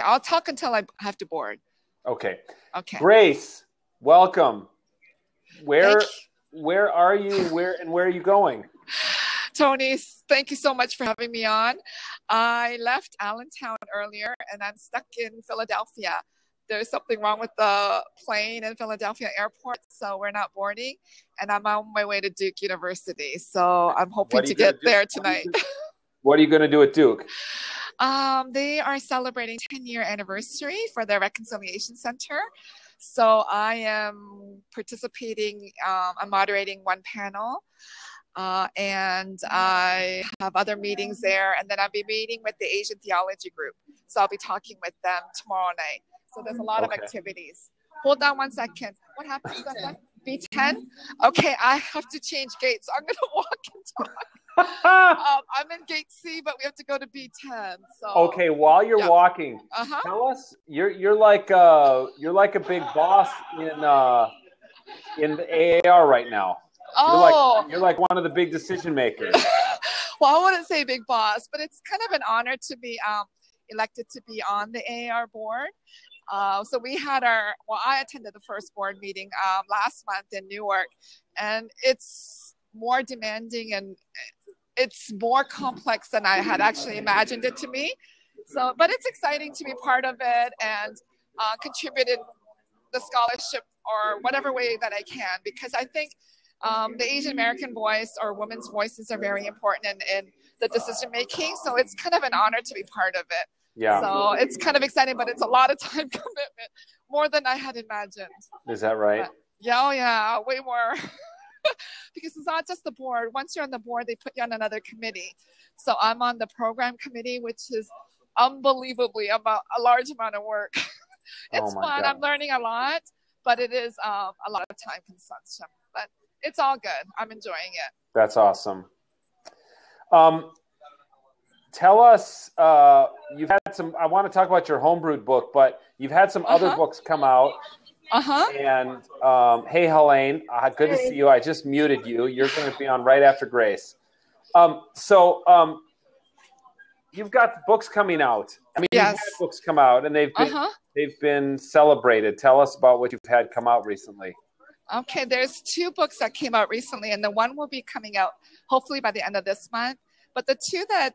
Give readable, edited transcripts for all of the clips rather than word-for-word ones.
I'll talk until I have to board. Okay. Okay. Grace, welcome. Where Thank are you? Where are you going? Tony, thank you so much for having me on. I left Allentown earlier and I'm stuck in Philadelphia. There's something wrong with the plane in Philadelphia airport, so we're not boarding. And I'm on my way to Duke University, so I'm hoping to get there tonight. What are you going to do at Duke? They are celebrating 10-year anniversary for their Reconciliation Center. So I am participating, I'm moderating one panel. And I have other meetings there. And then I'll be meeting with the Asian Theology Group. So I'll be talking with them tomorrow night. So there's a lot of activities. Hold on one second. What happened? B10? Okay, I have to change gates. I'm going to walk and talk. I'm in gate C, but we have to go to B10. So okay, while you're walking, tell us you're like a big boss in the AAR right now. Oh, you're like one of the big decision makers. Well, I wouldn't say big boss, but it's kind of an honor to be elected to be on the AAR board. So we had I attended the first board meeting last month in Newark, and it's more demanding and it's more complex than I had actually imagined it to be. So, but it's exciting to be part of it and contributed the scholarship or whatever way that I can, because I think the Asian American voice or women's voices are very important in the decision making. So it's kind of an honor to be part of it. Yeah. So it's kind of exciting, but it's a lot of time commitment, more than I had imagined. Is that right? But, yeah, way more. Because it's not just the board. Once you're on the board, they put you on another committee. So I'm on the program committee, which is unbelievably about a large amount of work. It's fun. God. I'm learning a lot, but it is a lot of time consumption. But it's all good. I'm enjoying it. That's awesome. Tell us, you've had some, I want to talk about your homebrewed book, but you've had some other books come out. And hey, Helene, good to see you. I just muted you. You're going to be on right after Grace. So you've got books coming out. I mean, yes. You've had books come out, and they've been celebrated. Tell us about what you've had come out recently. Okay, there's 2 books that came out recently, and the one will be coming out hopefully by the end of this month. But the 2 that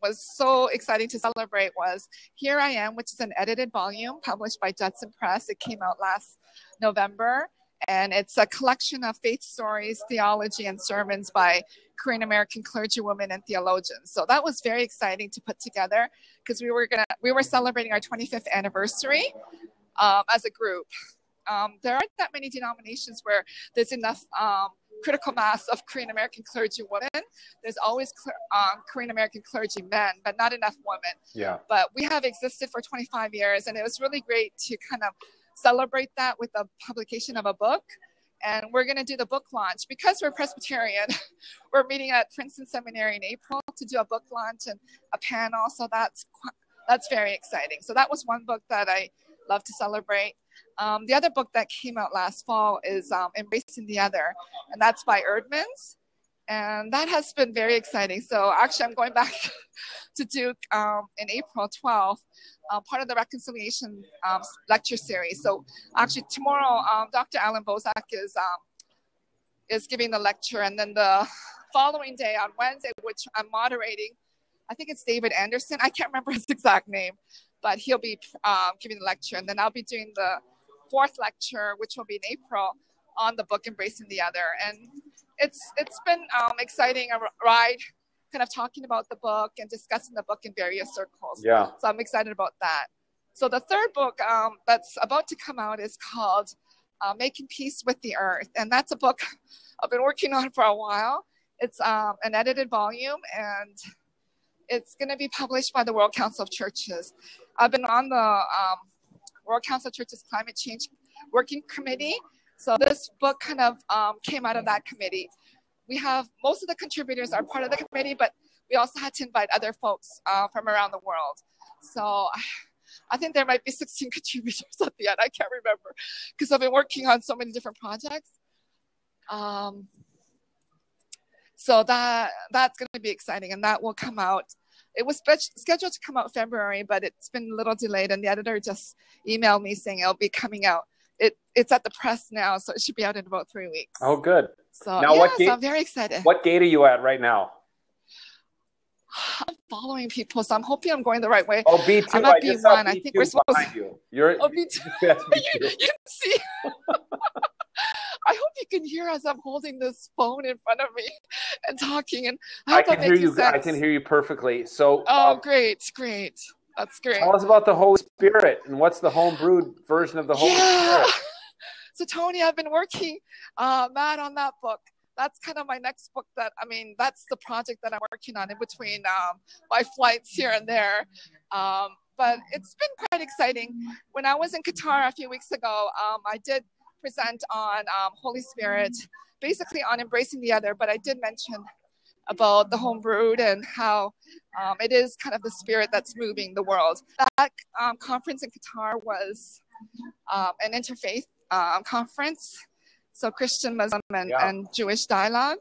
was so exciting to celebrate was Here I Am, which is an edited volume published by Judson Press. It came out last November, and it's a collection of faith stories, theology, and sermons by Korean American clergywomen and theologians. So that was very exciting to put together, because we were celebrating our 25th anniversary as a group. There aren't that many denominations where there's enough critical mass of Korean American clergy women. There's always Korean American clergy men, but not enough women. Yeah. But we have existed for 25 years, and it was really great to kind of celebrate that with the publication of a book. And we're going to do the book launch because we're Presbyterian. We're meeting at Princeton Seminary in April to do a book launch and a panel. So that's very exciting. So that was one book that I love to celebrate. The other book that came out last fall is Embracing the Other, and that's by Erdmans. And that has been very exciting. So actually, I'm going back to Duke in April 12th, part of the Reconciliation lecture series. So actually, tomorrow, Dr. Alan Bozak is giving the lecture. And then the following day on Wednesday, which I'm moderating, I think it's David Anderson. I can't remember his exact name, but he'll be giving the lecture. And then I'll be doing the 4th lecture, which will be in April, on the book Embracing the Other. And it's been exciting, a ride, kind of talking about the book and discussing the book in various circles. Yeah. So I'm excited about that. So the 3rd book that's about to come out is called Making Peace with the Earth. And that's a book I've been working on for a while. It's an edited volume, and it's going to be published by the World Council of Churches. I've been on the World Council of Churches Climate Change Working Committee. So this book kind of came out of that committee. We have, most of the contributors are part of the committee, but we also had to invite other folks from around the world. So I think there might be 16 contributors at the end. I can't remember, because I've been working on so many different projects. So that's going to be exciting, and that will come out it was scheduled to come out February, but it's been a little delayed, and the editor just emailed me saying it'll be coming out. It's at the press now, so it should be out in about 3 weeks. Oh, good. So now, so I'm very excited. What gate are you at right now? I'm following people, so I'm hoping I'm going the right way. Oh, B2. I'm at B1. I think we're supposed to. You're oh, B2. That's B2. you can see. I hope you can hear as I'm holding this phone in front of me and talking. And I can hear you. Sense. I can hear you perfectly. So. Great. That's great. Tell us about the Holy Spirit and what's the homebrewed version of the Holy Spirit. So Tony, I've been working mad on that book. That's kind of my next book that's the project that I'm working on in between my flights here and there. But it's been quite exciting. When I was in Qatar a few weeks ago, I did present on Holy Spirit, basically on embracing the other, but I did mention about the homebrewed and how it is kind of the spirit that's moving the world. That conference in Qatar was an interfaith conference, so Christian, Muslim, and Jewish dialogue.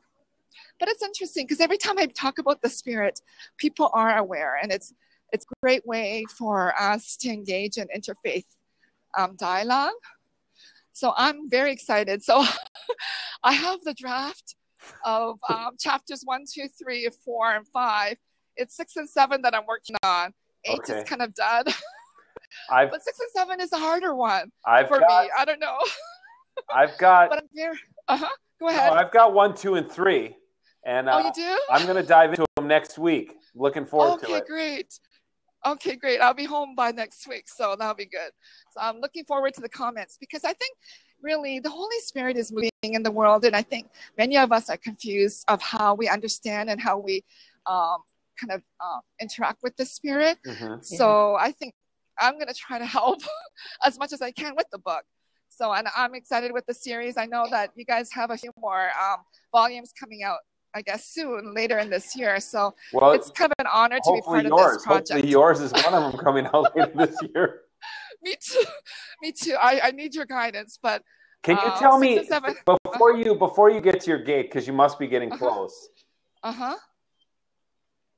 But it's interesting because every time I talk about the spirit, people are aware, and it's a great way for us to engage in interfaith dialogue. So I'm very excited. So I have the draft of chapters 1, 2, 3, 4, and 5. It's 6 and 7 that I'm working on. 8 is kind of done. But 6 and 7 is a harder one for me. I don't know. I've got. But I'm very. Go ahead. No, I've got 1, 2, and 3, and you do? I'm going to dive into them next week. Looking forward to it. Okay, great. I'll be home by next week, so that'll be good. So I'm looking forward to the comments because I think really the Holy Spirit is moving in the world, and I think many of us are confused of how we understand and how we interact with the Spirit. Mm-hmm. So I think I'm going to try to help as much as I can with the book. So, and I'm excited with the series. I know that you guys have a few more volumes coming out, I guess, soon, later in this year. So it's kind of an honor to be part of this project. Hopefully yours is one of them coming out later this year. Me too. I need your guidance, but can you tell me before you get to your gate, because you must be getting close.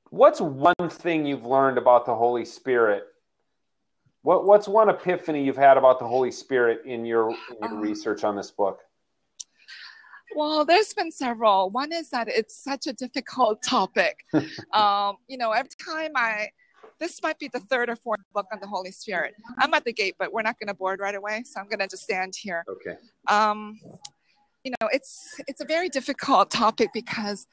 What's one thing you've learned about the Holy Spirit? What's one epiphany you've had about the Holy Spirit in your research on this book? Well, there's been several. One is that it's such a difficult topic. Every time this might be the 3rd or 4th book on the Holy Spirit. I'm at the gate, but we're not going to board right away, so I'm going to just stand here. Okay. It's a very difficult topic because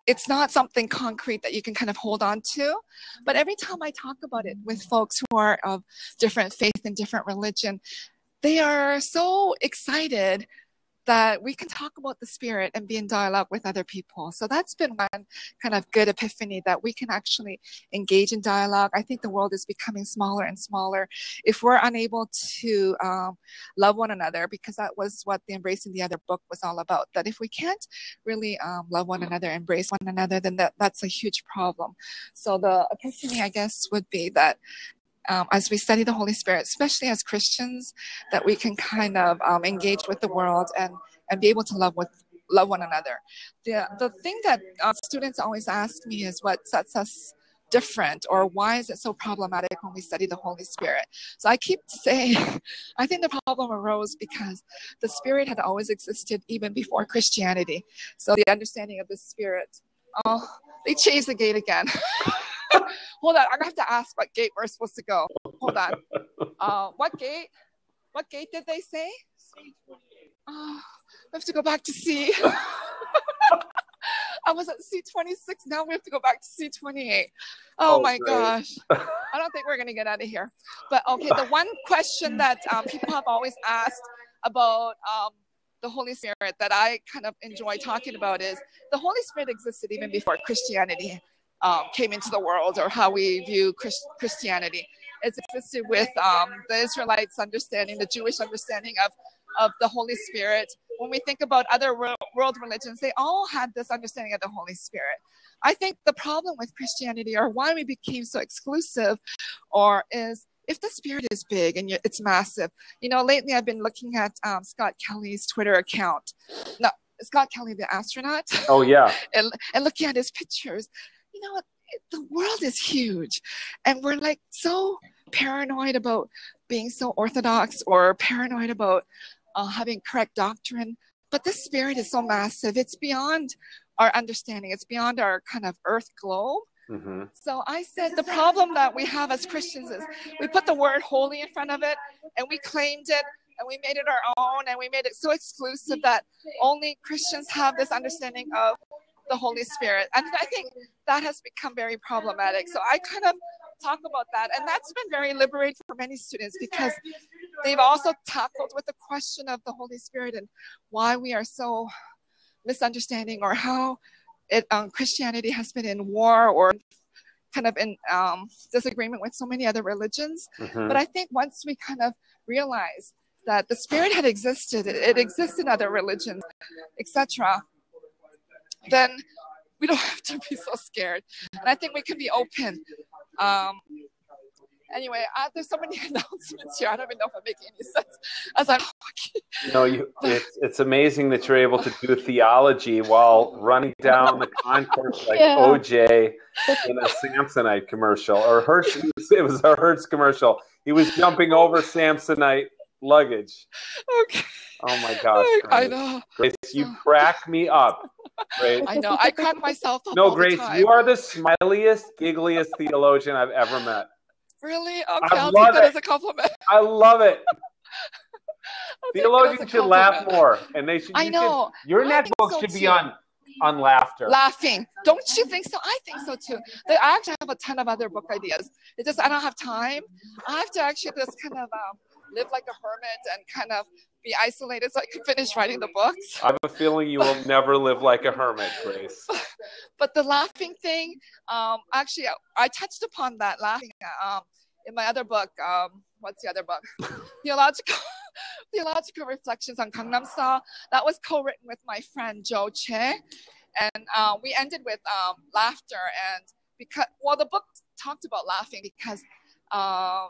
it's not something concrete that you can kind of hold on to. But every time I talk about it with folks who are of different faith and different religion, they are so excited that we can talk about the Spirit and be in dialogue with other people. So that's been one kind of good epiphany, that we can actually engage in dialogue. I think the world is becoming smaller and smaller if we're unable to love one another, because that was what the Embracing the Other book was all about, that if we can't really love one another, embrace one another, then that's a huge problem. So the epiphany, I guess, would be that as we study the Holy Spirit, especially as Christians, that we can kind of engage with the world and be able to love one another. The thing that students always ask me is what sets us different, or why is it so problematic when we study the Holy Spirit? So I keep saying, I think the problem arose because the Spirit had always existed even before Christianity. So the understanding of the Spirit, they changed the gate again. Hold on, I'm gonna have to ask what gate we're supposed to go. Hold on. What gate? What gate did they say? C28. We have to go back to C. I was at C26. Now we have to go back to C28. Oh my gosh. I don't think we're gonna get out of here. But okay, the one question that people have always asked about the Holy Spirit that I kind of enjoy talking about is the Holy Spirit existed even before Christianity came into the world, or how we view Christianity. It's existed with the Israelites' understanding, the Jewish understanding of the Holy Spirit. When we think about other world religions, they all had this understanding of the Holy Spirit. I think the problem with Christianity, or why we became so exclusive, is if the Spirit is big and it's massive. Lately I've been looking at Scott Kelly's Twitter account. No, Scott Kelly, the astronaut. Oh, yeah. and looking at his pictures. the world is huge, and we're like so paranoid about being so orthodox or paranoid about having correct doctrine. But this spirit is so massive. It's beyond our understanding. It's beyond our kind of earth globe. Mm-hmm. So I said the problem that we have as Christians is we put the word holy in front of it, and we claimed it, and we made it our own, and we made it so exclusive that only Christians have this understanding of the Holy Spirit. And I think that has become very problematic. So I kind of talk about that, and that's been very liberating for many students because they've also tackled with the question of the Holy Spirit and why we are so misunderstanding, or how Christianity has been in war or kind of in disagreement with so many other religions. Mm-hmm. But I think once we kind of realize that the Spirit had existed, it exists in other religions, etc., then we don't have to be so scared. And I think we can be open. Anyway, there's so many announcements here. I don't even know if I'm making any sense as I'm talking. It's amazing that you're able to do theology while running down the concourse like OJ in a Samsonite commercial, or Hertz. It was a Hertz commercial. He was jumping over Samsonite luggage. Okay. Oh my gosh, Grace. I know. Grace, you crack me up. Grace. I know. I crack myself up. No, all Grace, the time. you are the smiliest, giggliest theologian I've ever met. Really? Okay, I'll take that as a compliment. I love it. Theologians should laugh more, and they should. I know. Your next book should be on laughter. Laughing. Don't you think so? I think so too. I actually have a ton of other book ideas. It's just I don't have time. I have to actually just kind of live like a hermit and kind of be isolated so I can finish writing the books. I have a feeling you will never live like a hermit, Grace. But the laughing thing, actually, I touched upon that laughing in my other book. What's the other book? Theological Reflections on Gangnam Style. That was co-written with my friend Jo Che, and we ended with laughter. And because the book talked about laughing because I'm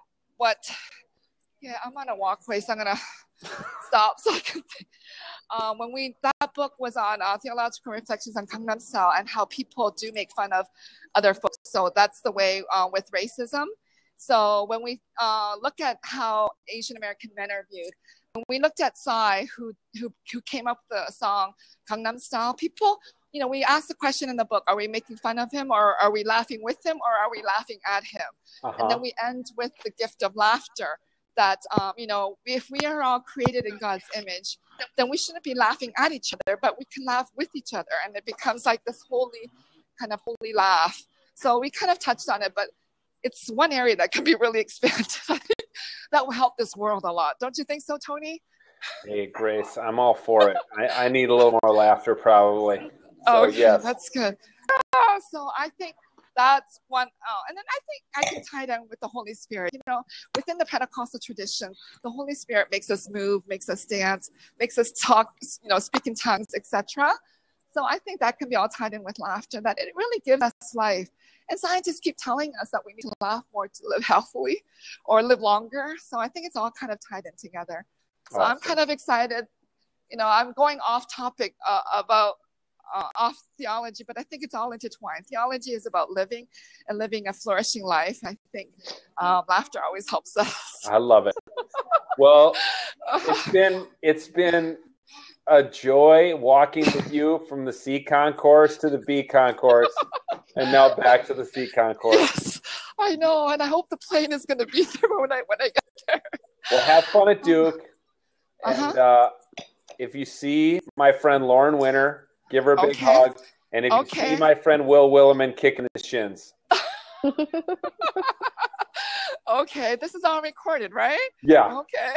on a walkway, so I'm gonna stop so I can think. That book was on Theological Reflections on Gangnam Style and how people do make fun of other folks. So that's the way with racism. So when we look at how Asian American men are viewed, when we looked at Psy, who came up with the song Gangnam Style, people, we asked the question in the book: are we making fun of him, or are we laughing with him, or are we laughing at him? Uh-huh. And then we end with the gift of laughter. That if we are all created in God's image, then we shouldn't be laughing at each other, but we can laugh with each other, and it becomes like this holy laugh. So we kind of touched on it, but it's one area that can be really expanded. I think that will help this world a lot. Don't you think so, Tony? Hey, Grace, I'm all for it. I need a little more laughter, probably. So, okay, yes. That's good. So I think that's one. And then I think I can tie down with the Holy Spirit. Within the Pentecostal tradition, the Holy Spirit makes us move, makes us dance, makes us talk, speak in tongues, etc. So I think that can be all tied in with laughter, that it really gives us life. And scientists keep telling us that we need to laugh more to live healthily or live longer. So I think it's all kind of tied in together. So awesome. I'm kind of excited. I'm going off topic about off theology, but I think it's all intertwined. Theology is about living and living a flourishing life. I think laughter always helps us. I love it. Well, it's been a joy walking with you from the C concourse to the B concourse, and now back to the C concourse. Yes, I know, and I hope the plane is going to be there when I get there. Well, have fun at Duke, and if you see my friend Lauren Winter, give her a big hug, and if you see my friend Will Williman kicking his shins. Okay, this is all recorded, right? Yeah. Okay.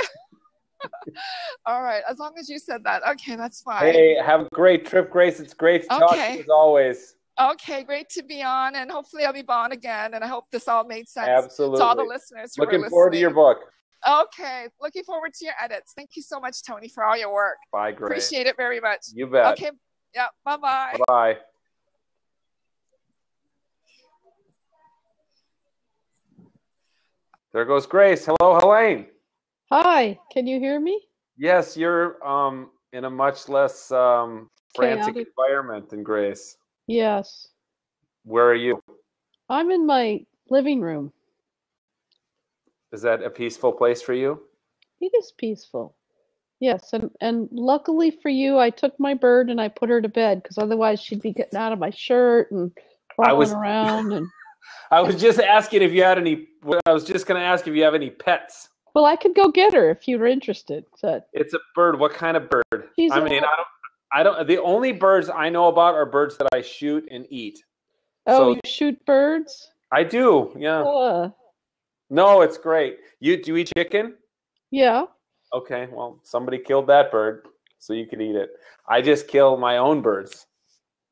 All right, as long as you said that. Okay, that's fine. Hey, have a great trip, Grace. It's great to talk to you as always. Okay, great to be on, and hopefully I'll be on again, and I hope this all made sense. Absolutely. To all the listeners who Looking forward to your book. Okay, looking forward to your edits. Thank you so much, Tony, for all your work. Bye, Grace. Appreciate it very much. You bet. Okay, yeah, bye-bye. Bye. There goes Grace. Hello, Helene. Hi, can you hear me? Yes, you're in a much less frantic environment than Grace. Yes. Where are you? I'm in my living room. Is that a peaceful place for you? It is peaceful. Yes, and luckily for you, I took my bird and I put her to bed because otherwise she'd be getting out of my shirt and I crawling was around. And I was just asking if you had any. I was just going to ask if you have any pets. well, I could go get her if you were interested. But It's a bird. What kind of bird? she's I mean, I don't. The only birds I know about are birds that I shoot and eat. oh, So you shoot birds? I do. Yeah. No, it's great. Do you eat chicken? Yeah. Okay. Well, somebody killed that bird, so you could eat it. I just kill my own birds.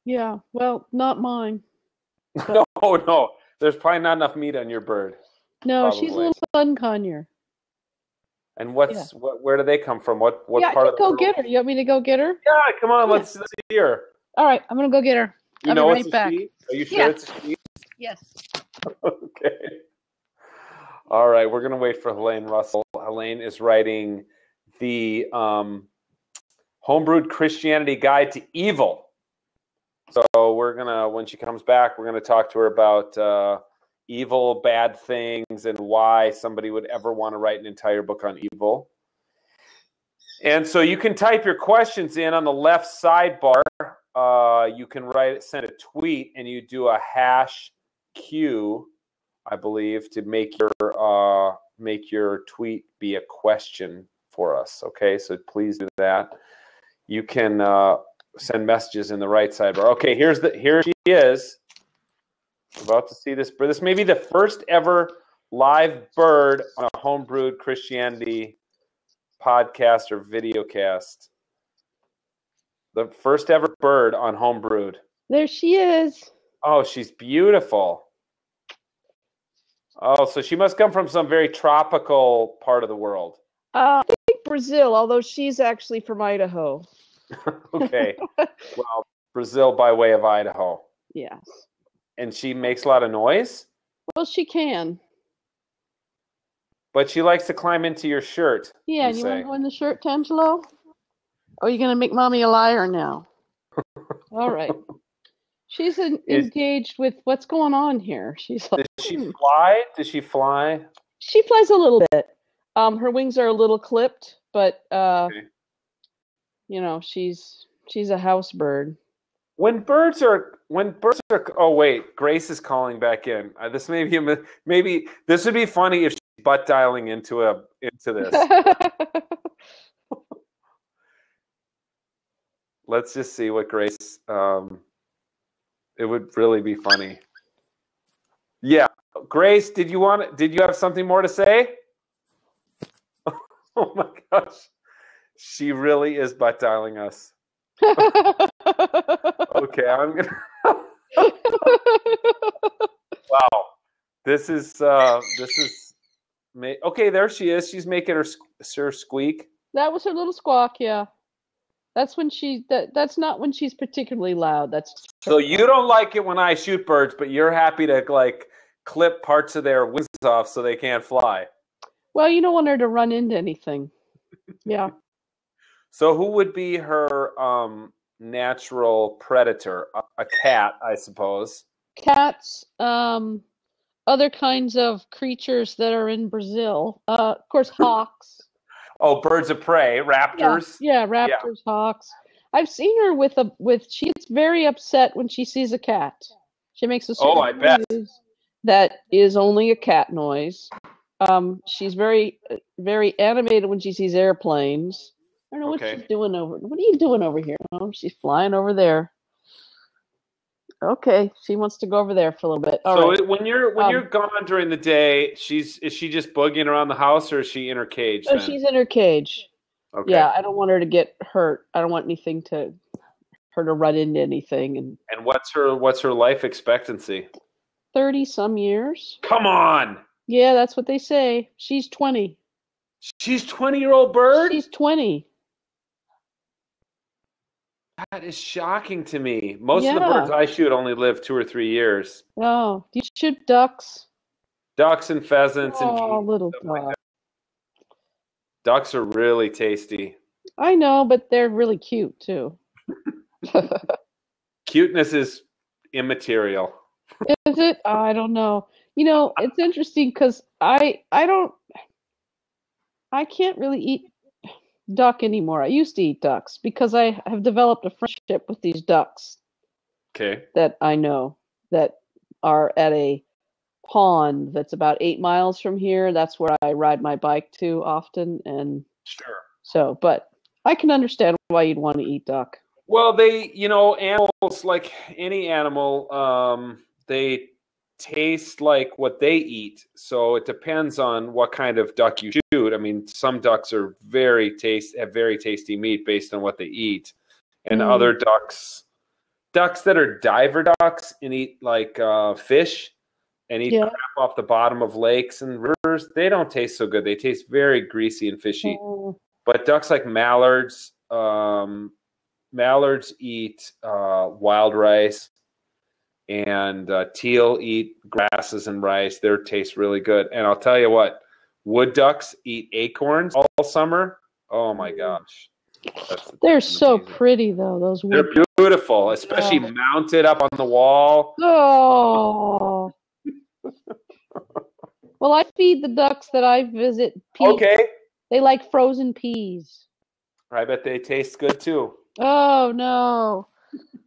Yeah. Well, not mine. No, no. There's probably not enough meat on your bird. No, Probably. she's a little fun conure. And where do they come from? What yeah, part I of can the go world? get her. You want me to go get her? Yeah, come on. Let's see her. All right, I'm gonna go get her. You know it's a she? Are you sure Yeah. it's a she? Yes. Okay. All right, we're going to wait for Helene Russell. Helene is writing the Homebrewed Christianity Guide to Evil. So we're going to, when she comes back, we're going to talk to her about evil, bad things, and why somebody would ever want to write an entire book on evil. And so you can type your questions in on the left sidebar. You can send a tweet, and you do a #Q, I believe, to make your tweet be a question for us. Okay, so please do that. You can send messages in the right sidebar. Okay, here she is. We're about to see this bird. This may be the first ever live bird on a Homebrewed Christianity podcast or videocast. The first ever bird on Homebrewed. There she is. Oh, she's beautiful. Oh, so she must come from some very tropical part of the world. I think Brazil, although she's actually from Idaho. Okay. Well, Brazil by way of Idaho. Yes. And she makes a lot of noise? Well, she can. But she likes to climb into your shirt. Yeah, you want to go in the shirt, Tangelo? Oh, you're going to make Mommy a liar now. All right. She's engaged with what's going on here. She's like, does she fly? Does she fly? She flies a little bit. Her wings are a little clipped, but Okay. she's a house bird. When birds are oh wait, Grace is calling back in. This maybe this would be funny if she's butt dialing into this. Let's just see what Grace. It would really be funny. Yeah, Grace, did you have something more to say? Oh my gosh, she really is butt dialing us. Okay, I'm gonna. Wow, this is. Okay, there she is. She's making her squeak. That was her little squawk. Yeah, that's when that's not when she's particularly loud. That's so you don't like it when I shoot birds, but you're happy to like clip parts of their wings off so they can't fly. Well, you don't want her to run into anything. Yeah. So who would be her natural predator? A cat, I suppose. Cats, other kinds of creatures that are in Brazil. Of course, hawks. Oh, birds of prey, raptors. Yeah, raptors, hawks. I've seen her she gets very upset when she sees a cat. She makes a certain noise that is only a cat noise. She's very, very animated when she sees airplanes. I don't know what she's doing what are you doing over here? Oh, she's flying over there. Okay, she wants to go over there for a little bit. All right. When you're gone during the day, is she just boogieing around the house, or is she in her cage? Oh, she's in her cage. Okay. Yeah, I don't want her to get hurt. I don't want her to run into anything. And what's her life expectancy? 30-some years. Come on. Yeah, that's what they say. She's 20. She's 20-year-old bird? She's 20. That is shocking to me. Most of the birds I shoot only live 2 or 3 years. Oh, do you shoot ducks? Ducks and pheasants and geese, little ducks. Like ducks are really tasty. I know, but they're really cute too. Cuteness is immaterial. Is it? I don't know. You know, it's interesting because I can't really eat duck anymore. I used to eat ducks because I have developed a friendship with these ducks. Okay. That I know that are at a pond that's about 8 miles from here. That's where I ride my bike to often, and Sure. so, but I can understand why you'd want to eat duck. Well, animals, like any animal, they taste like what they eat. So it depends on what kind of duck you shoot. I mean, some ducks are have very tasty meat based on what they eat, and other ducks that are diver ducks and eat like fish and eat crap off the bottom of lakes and rivers, they don't taste so good. They taste very greasy and fishy. But ducks like mallards, eat wild rice, and teal eat grasses and rice. Their taste really good. And I'll tell you what, wood ducks eat acorns all summer. Oh my gosh. They're so pretty though, those wood ducks. They're beautiful, especially mounted up on the wall. Oh. Well, I feed the ducks that I visit peas. Okay. They like frozen peas. I bet they taste good too. Oh no.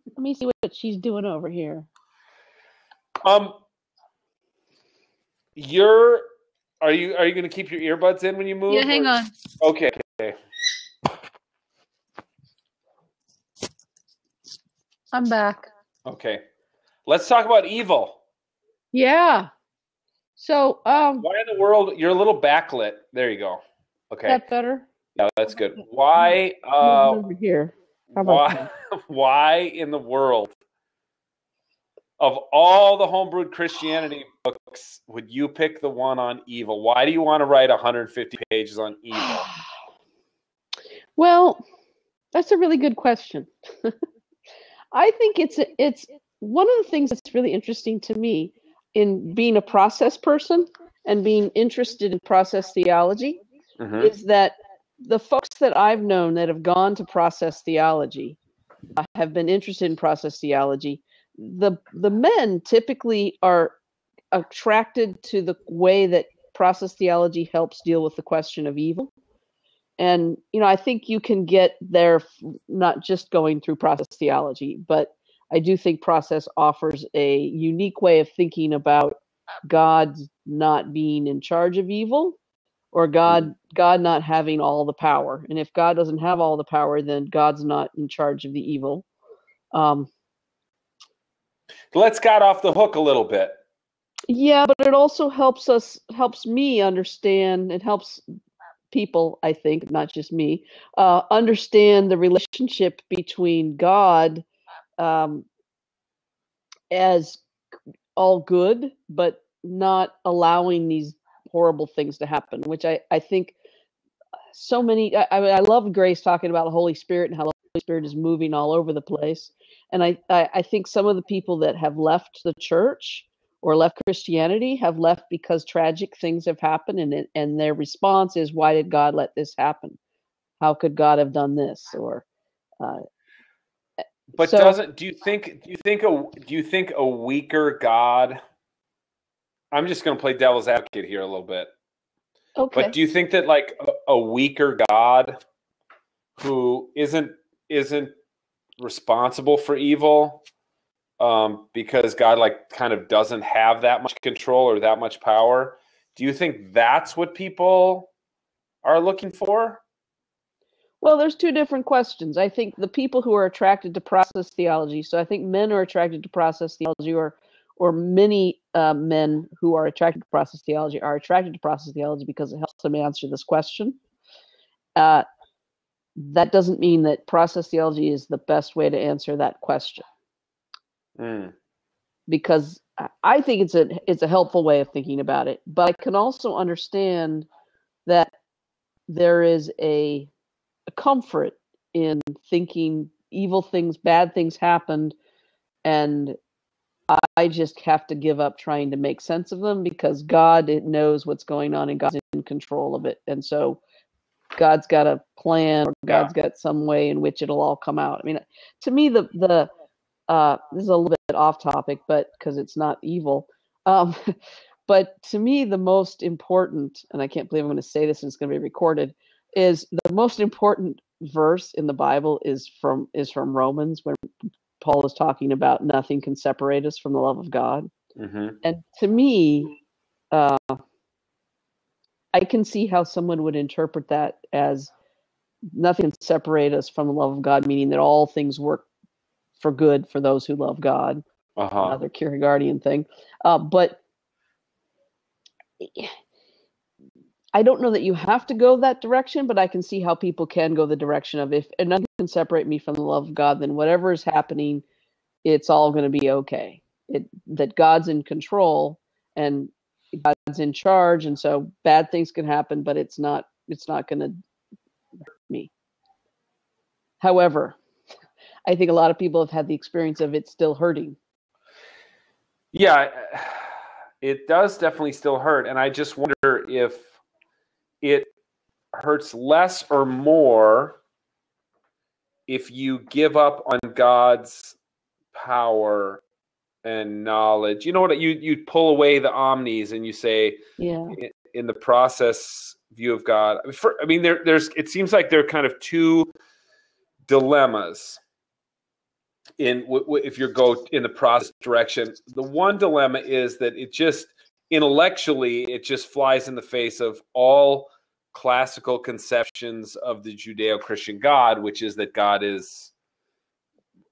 Let me see what she's doing over here. Are you going to keep your earbuds in when you move? Yeah, hang on. Okay. I'm back. Okay. Let's talk about evil. Yeah. So, why in the world you're a little backlit? There you go. Okay. That better? Yeah, that's good. Why over here. Why in the world of all the homebrewed Christianity books would you pick the one on evil? Why do you want to write 150 pages on evil? Well, that's a really good question. I think it's one of the things that's really interesting to me in being a process person and being interested in process theology is that the folks that I've known that have gone to process theology have been interested in process theology. The men typically are attracted to the way that process theology helps deal with the question of evil. And, I think you can get there not just going through process theology, but I do think process offers a unique way of thinking about God not being in charge of evil, or God not having all the power. And if God doesn't have all the power, then God's not in charge of the evil. Let's God off the hook a little bit. Yeah, but it also helps me understand, it helps people, I think, not just me, understand the relationship between God as all good, but not allowing these horrible things to happen, which I think so many, I love Grace talking about the Holy Spirit and how the Holy Spirit is moving all over the place. And I think some of the people that have left the church or left Christianity have left because tragic things have happened, and their response is, why did God let this happen? How could God have done this? Or but so, do you think a weaker God? I'm just going to play devil's advocate here a little bit. Okay. But do you think that like a weaker God who isn't responsible for evil, because God like kind of doesn't have that much control or that much power, do you think that's what people are looking for? Well, there's two different questions. I think the people who are attracted to process theology, so I think men are attracted to process theology, or many men who are attracted to process theology are attracted to process theology because it helps them answer this question. That doesn't mean that process theology is the best way to answer that question. Because I think it's a helpful way of thinking about it. But I can also understand that there is a comfort in thinking evil things, bad things happened, and I just have to give up trying to make sense of them because God knows what's going on and God's in control of it. And so God's got a plan, or God's got some way in which it'll all come out. I mean, to me, the this is a little bit off topic, but because it's not evil. But to me, the most important, and I can't believe I'm going to say this and it's going to be recorded, is the most important verse in the Bible is from Romans, when Paul is talking about nothing can separate us from the love of God. Mm-hmm. And to me, I can see how someone would interpret that as nothing can separate us from the love of God, meaning that all things work for good for those who love God. Another Kierkegaardian thing. But I don't know that you have to go that direction, but I can see how people can go the direction of, if nothing can separate me from the love of God, then whatever is happening, it's all going to be okay. That God's in control and God's in charge, and so bad things can happen, but it's not going to hurt me. However, I think a lot of people have had the experience of it still hurting. Yeah, it does definitely still hurt, and I just wonder if it hurts less or more if you give up on God's power and knowledge. You know what? You pull away the omnis and you say, yeah, in the process view of God. There's. It seems like there are kind of two dilemmas if you go in the process direction. The one dilemma is that it just intellectually it just flies in the face of all classical conceptions of the Judeo-Christian God, which is that God is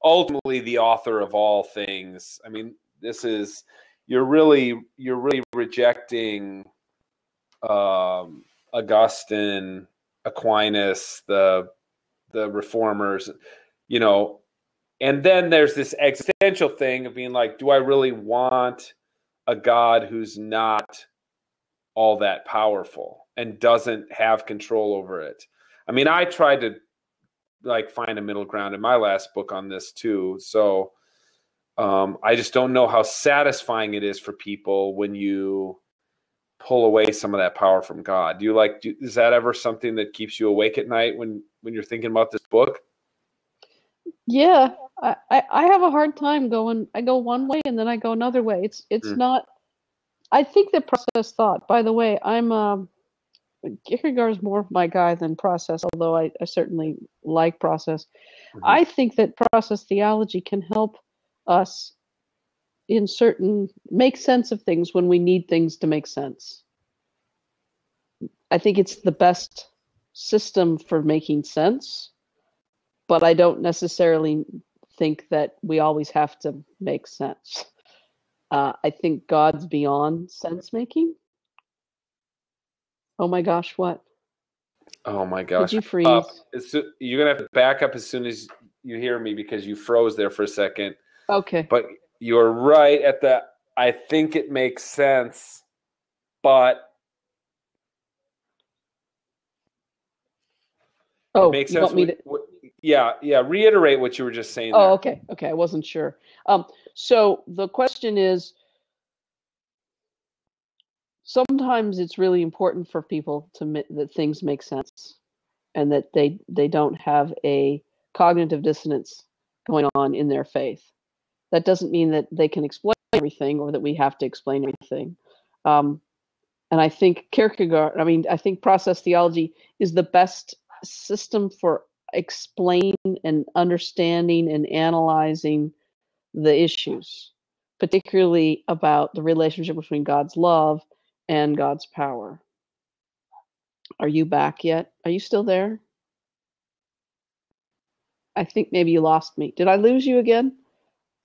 ultimately the author of all things. I mean, you're really rejecting Augustine, Aquinas, the reformers, you know. And then there's this existential thing of being like, do I really want a God who's not all that powerful and doesn't have control over it? I mean, I tried to find a middle ground in my last book on this too. So I just don't know how satisfying it is for people when you pull away some of that power from God. Is that ever something that keeps you awake at night when you're thinking about this book? Yeah, I have a hard time going. I go one way and then I go another way. It's not. I think that process thought. By the way, Kierkegaard is more my guy than process, although I certainly like process. Mm-hmm. I think that process theology can help us make sense of things when we need things to make sense. I think it's the best system for making sense, but I don't necessarily think that we always have to make sense. I think God's beyond sense making. Oh my gosh, what? Oh my gosh. Did you freeze? You're going to have to back up as soon as you hear me because you froze there for a second. Okay. But you're right I think it makes sense, but it makes sense. Want me to... Yeah. Reiterate what you were just saying. Oh, there. Okay. I wasn't sure. So the question is, sometimes it's really important for people that things make sense and that they don't have a cognitive dissonance going on in their faith. That doesn't mean that they can explain everything or that we have to explain everything. And I think I think process theology is the best system for explaining and understanding and analyzing the issues, particularly about the relationship between God's love and God's power. Are you back yet? Are you still there? I think maybe you lost me. Did I lose you again?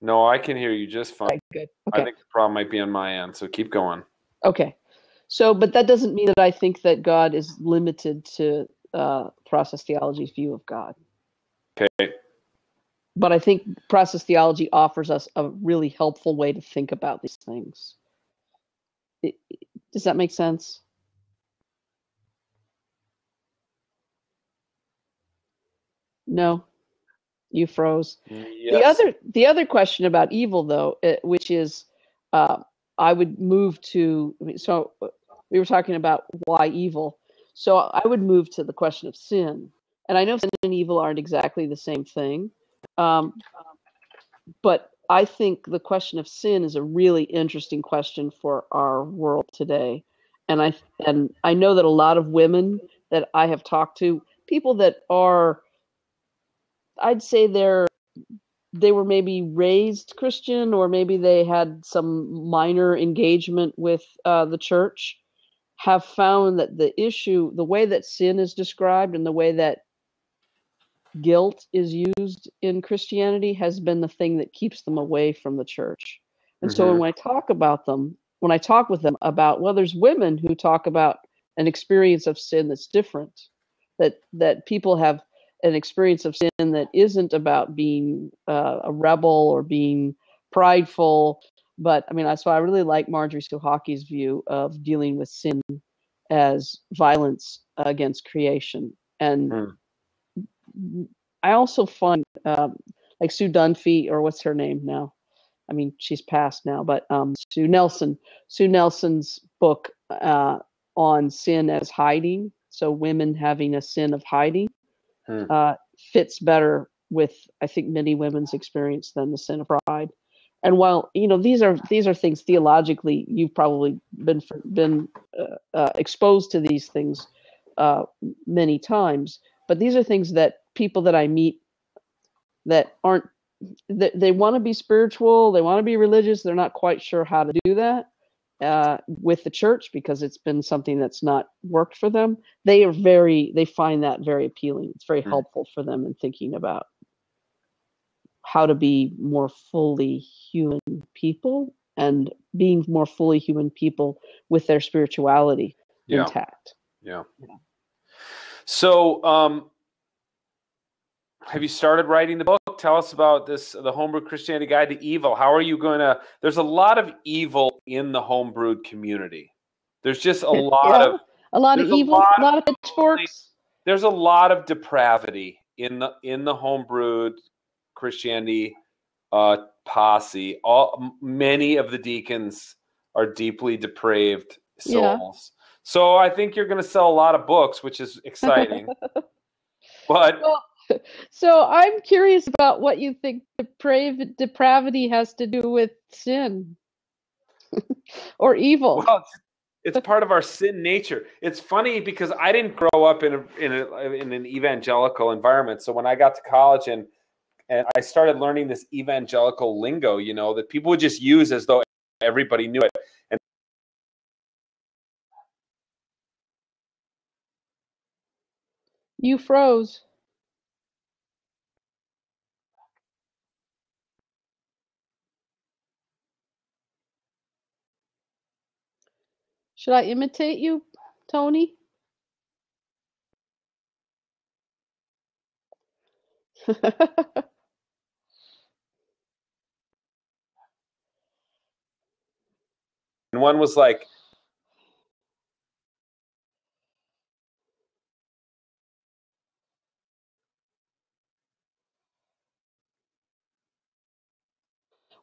No, I can hear you just fine. Okay, good. Okay. I think the problem might be on my end, so keep going. Okay. So, but that doesn't mean that I think that God is limited to process theology's view of God. Okay. But I think process theology offers us a really helpful way to think about these things. Does that make sense? No, you froze. Yes. The other question about evil, though, which is, I would move to. So we were talking about why evil. So I would move to the question of sin. And I know sin and evil aren't exactly the same thing, But I think the question of sin is a really interesting question for our world today. And I know that a lot of women that I have talked to, people that are, I'd say they were maybe raised Christian, or maybe they had some minor engagement with the church, have found that the issue, the way that sin is described and the way that guilt is used in Christianity has been the thing that keeps them away from the church. And so when I talk with them about, well, there's women who talk about an experience of sin that's different, that people have an experience of sin that isn't about being a rebel or being prideful. But I mean, that's why I really like Marjorie Suhaki's view of dealing with sin as violence against creation. And I also find like Sue Dunphy, or what's her name now? I mean, she's passed now, but Sue Nelson's book on sin as hiding, so women having a sin of hiding, fits better with, I think, many women's experience than the sin of pride. And while these are things theologically, you've probably been exposed to these things many times, but these are things that people that I meet that aren't, they want to be spiritual, they want to be religious, they're not quite sure how to do that with the church because it's been something that's not worked for them. They find that very appealing. It's very helpful for them in thinking about how to be more fully human people and being more fully human people with their spirituality intact. Yeah. So, have you started writing the book? Tell us about this, the Homebrewed Christianity Guide to Evil. How are you going to, there's a lot of evil in the homebrewed community. There's just a lot of evil, a lot of pitchforks. There's a lot of depravity in the homebrewed Christianity posse. Many of the deacons are deeply depraved souls. So I think you're going to sell a lot of books, which is exciting. But so I'm curious about what you think depravity has to do with sin or evil. Well, it's part of our sin nature. It's funny because I didn't grow up in an evangelical environment. So when I got to college and I started learning this evangelical lingo, that people would just use as though everybody knew it. And you froze. Should I imitate you, Tony? And one was like,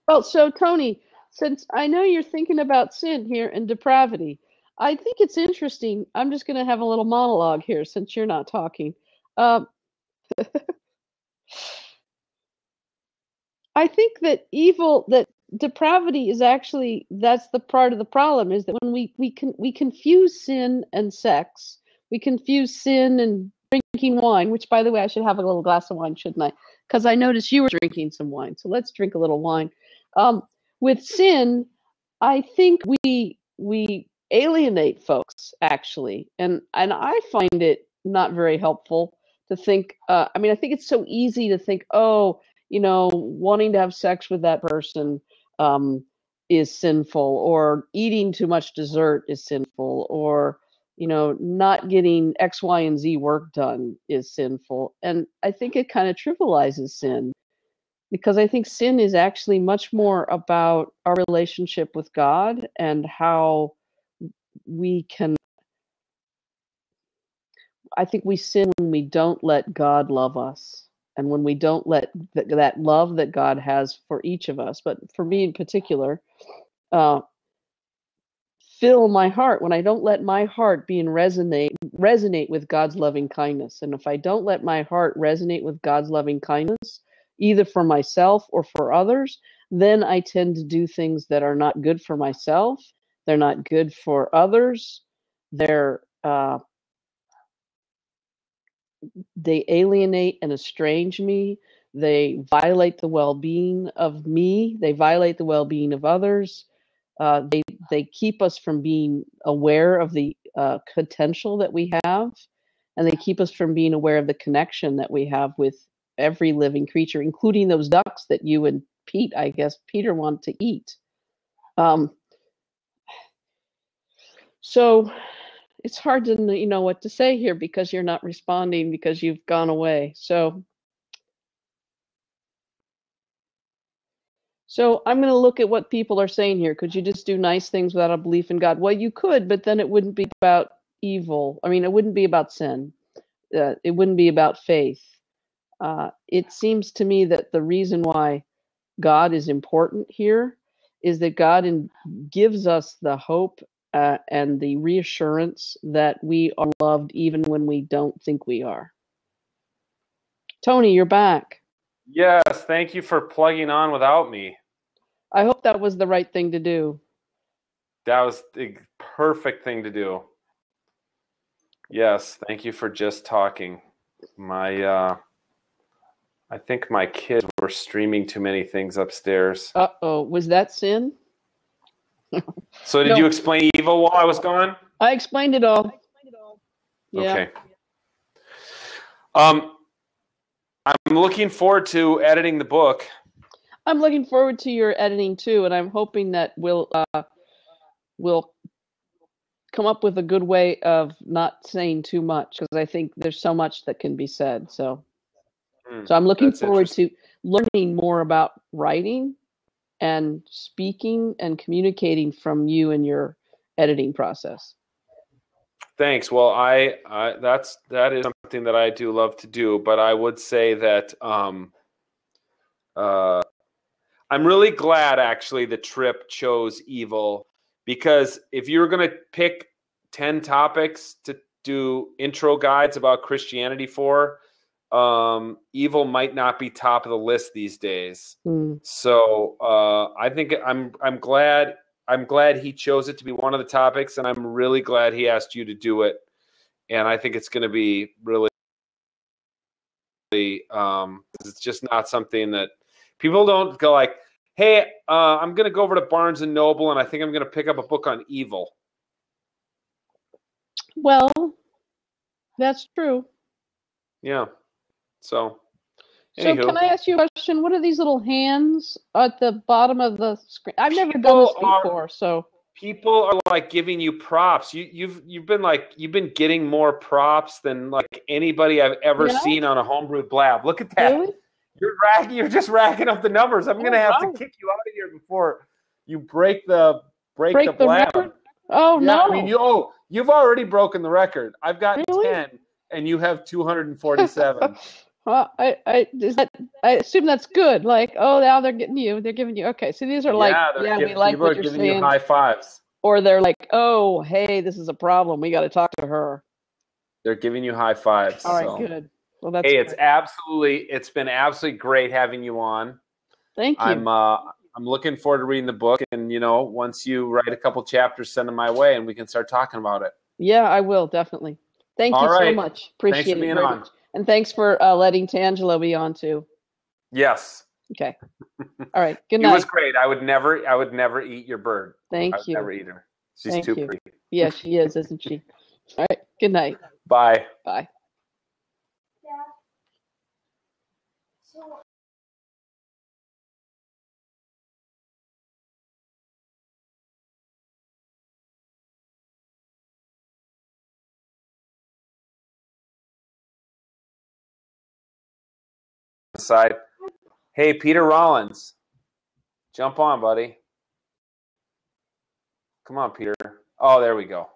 well, so Tony, since I know you're thinking about sin here and depravity, I think it's interesting. I'm just going to have a little monologue here since you're not talking. I think that depravity is actually, that's the part of the problem, is that when we confuse sin and sex, we confuse sin and drinking wine, which, by the way, I should have a little glass of wine, shouldn't I? Because I noticed you were drinking some wine, so let's drink a little wine. With sin, I think we alienate folks, actually, and I find it not very helpful to think. I think it's so easy to think, wanting to have sex with that person is sinful, or eating too much dessert is sinful, or not getting X, Y, and Z work done is sinful. And I think it kind of trivializes sin, because I think sin is actually much more about our relationship with God and how we can. I think we sin when we don't let God love us, and when we don't let that love that God has for each of us, but for me in particular, fill my heart. When I don't let my heart resonate with God's loving kindness, and if I don't let my heart resonate with God's loving kindness, either for myself or for others, then I tend to do things that are not good for myself. They're not good for others. They alienate and estrange me. They violate the well-being of me. They violate the well-being of others. They keep us from being aware of the potential that we have, and they keep us from being aware of the connection that we have with every living creature, including those ducks that you and Pete, I guess Peter, want to eat. So it's hard to know what to say here because you're not responding because you've gone away. So I'm going to look at what people are saying here. Could you just do nice things without a belief in God? Well, you could, but then it wouldn't be about evil. I mean, it wouldn't be about sin. It wouldn't be about faith. It seems to me that the reason why God is important here is that God gives us the hope and the reassurance that we are loved even when we don't think we are. Tony, you're back. Yes, thank you for plugging on without me. I hope that was the right thing to do. That was the perfect thing to do. Yes, thank you for just talking. I think my kids were streaming too many things upstairs. Uh-oh, was that sin? So did you explain evil while I was gone? I explained it all. Yeah. Okay. I'm looking forward to editing the book. I'm looking forward to your editing too, and I'm hoping that we'll come up with a good way of not saying too much, because I think there's so much that can be said. So I'm looking forward to learning more about writing and speaking and communicating from you in your editing process. Thanks. Well, that is something that I do love to do, but I would say that I'm really glad actually the trip chose evil, because if you were going to pick 10 topics to do intro guides about Christianity for, evil might not be top of the list these days. So I think I'm glad he chose it to be one of the topics, and I'm really glad he asked you to do it. And I think it's going to be really, it's just not something that people don't go like, hey, I'm going to go over to Barnes and Noble and I think I'm going to pick up a book on evil. Well, that's true. Yeah. So can I ask you a question? What are these little hands at the bottom of the screen? I've never done this before, so people are like giving you props. You've been getting more props than like anybody I've ever seen on a homebrewed blab. Look at that. Really? You're just racking up the numbers. I'm gonna have to kick you out of here before you break the blab. Record? Oh yeah, no! I mean you've already broken the record. I've got 10, and you have 247. Well, I assume that's good. Like, oh, now they're giving you. Okay, so these are like, we like what you're saying. People are giving you high fives. Or they're like, oh, hey, this is a problem. We got to talk to her. They're giving you high fives. All right, good. Well, that's hey, it's been absolutely great having you on. Thank you. I'm looking forward to reading the book, and once you write a couple chapters, send them my way, and we can start talking about it. Yeah, I will definitely. Thank you so much. Appreciate Thanks for being on. And thanks for letting Tangela be on too. Yes. Okay. All right. Good night. It was great. I would never eat your bird. Thank you. Never eat her. She's too pretty. Yeah, she is, isn't she? All right. Good night. Bye. Bye. Side. Hey, Peter Rollins. Jump on, buddy. Come on, Peter. Oh, there we go.